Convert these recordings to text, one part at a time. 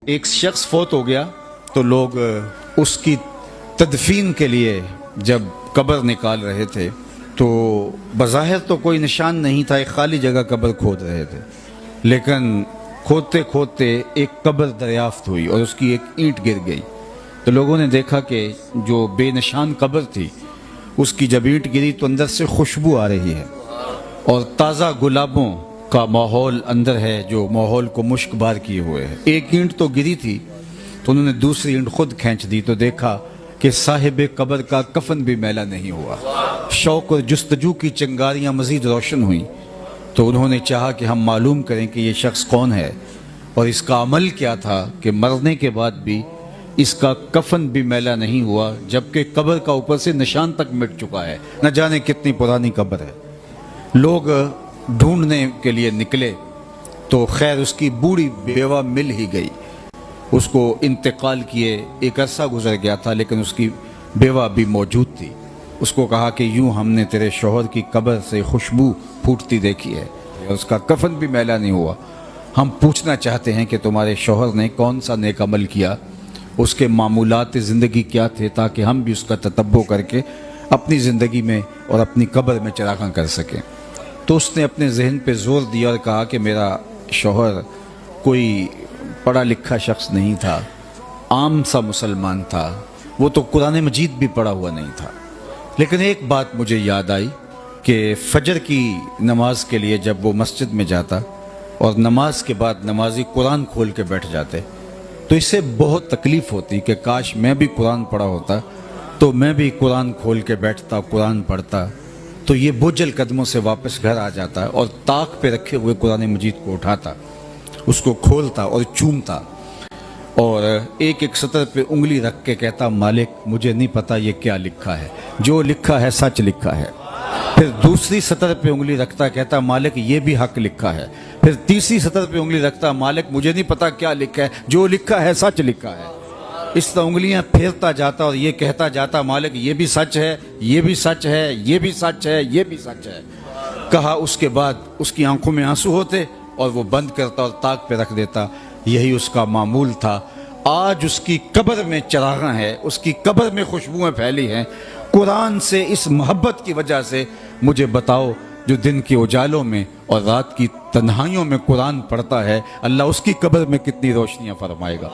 एक शख्स फोत हो गया तो लोग उसकी तदफीन के लिए जब कब्र निकाल रहे थे तो बज़ाहिर तो कोई निशान नहीं था, एक खाली जगह कब्र खोद रहे थे, लेकिन खोदते खोदते एक कब्र दरियाफ्त हुई और उसकी एक ईंट गिर गई। तो लोगों ने देखा कि जो बेनिशान कब्र थी उसकी जब ईंट गिरी तो अंदर से खुशबू आ रही है और ताज़ा गुलाबों का माहौल अंदर है जो माहौल को मुश्कबार किए हुए है। एक ईंट तो गिरी थी तो उन्होंने दूसरी ईंट खुद खींच दी तो देखा कि साहिब कब्र का कफन भी मैला नहीं हुआ। शौक और जुस्तजू की चिंगारियां मजीद रोशन हुई तो उन्होंने चाहा कि हम मालूम करें कि ये शख्स कौन है और इसका अमल क्या था कि मरने के बाद भी इसका कफन भी मैला नहीं हुआ, जबकि कब्र का ऊपर से निशान तक मिट चुका है। न जाने कितनी पुरानी कब्र है। लोग ढूंढने के लिए निकले तो खैर उसकी बूढ़ी बेवा मिल ही गई। उसको इंतकाल किए एक अरसा गुजर गया था लेकिन उसकी बेवा भी मौजूद थी। उसको कहा कि यूं हमने तेरे शौहर की कब्र से खुशबू फूटती देखी है और उसका कफन भी मैला नहीं हुआ। हम पूछना चाहते हैं कि तुम्हारे शौहर ने कौन सा नेक अमल किया, उसके मामूलात ज़िंदगी क्या थे, ताकि हम भी उसका ततब्बो करके अपनी ज़िंदगी में और अपनी कब्र में चरागां कर सकें। तो उसने अपने जहन पे जोर दिया और कहा कि मेरा शौहर कोई पढ़ा लिखा शख्स नहीं था, आम सा मुसलमान था, वो तो कुरान मजीद भी पढ़ा हुआ नहीं था। लेकिन एक बात मुझे याद आई कि फजर की नमाज के लिए जब वो मस्जिद में जाता और नमाज के बाद नमाजी कुरान खोल के बैठ जाते तो इससे बहुत तकलीफ़ होती कि काश मैं भी कुरान पढ़ा होता तो मैं भी कुरान खोल के बैठता, कुरान पढ़ता, तो ये बोझल कदमों से वापस घर आ जाता और ताक पे रखे हुए कुरान मजीद को उठाता, उसको खोलता और चूमता और एक एक सतर पे उंगली रख के कहता, मालिक मुझे नहीं पता ये क्या लिखा है, जो लिखा है सच लिखा है। फिर दूसरी सतर पे उंगली रखता, कहता मालिक ये भी हक लिखा है। फिर तीसरी सतर पे उंगली रखता, मालिक मुझे नहीं पता क्या लिखा है, जो लिखा है सच लिखा है। इस तरह उंगलियां फेरता जाता और ये कहता जाता, मालिक ये भी सच है, ये भी सच है, ये भी सच है, ये भी सच है। कहा उसके बाद उसकी आंखों में आंसू होते और वो बंद करता और ताक पे रख देता। यही उसका मामूल था। आज उसकी कब्र में चरागां है, उसकी कब्र में खुशबुएं फैली हैं कुरान से। इस मोहब्बत की वजह से मुझे बताओ जो दिन के उजालों में और रात की तन्हाइयों में कुरान पढ़ता है, अल्लाह उसकी कब्र में कितनी रोशनियां फरमाएगा।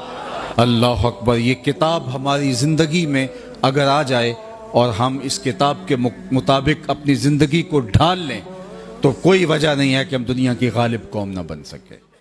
अल्लाह अकबर। ये किताब हमारी ज़िंदगी में अगर आ जाए और हम इस किताब के मुताबिक अपनी ज़िंदगी को ढाल लें तो कोई वजह नहीं है कि हम दुनिया की गालिब कौम ना बन सके।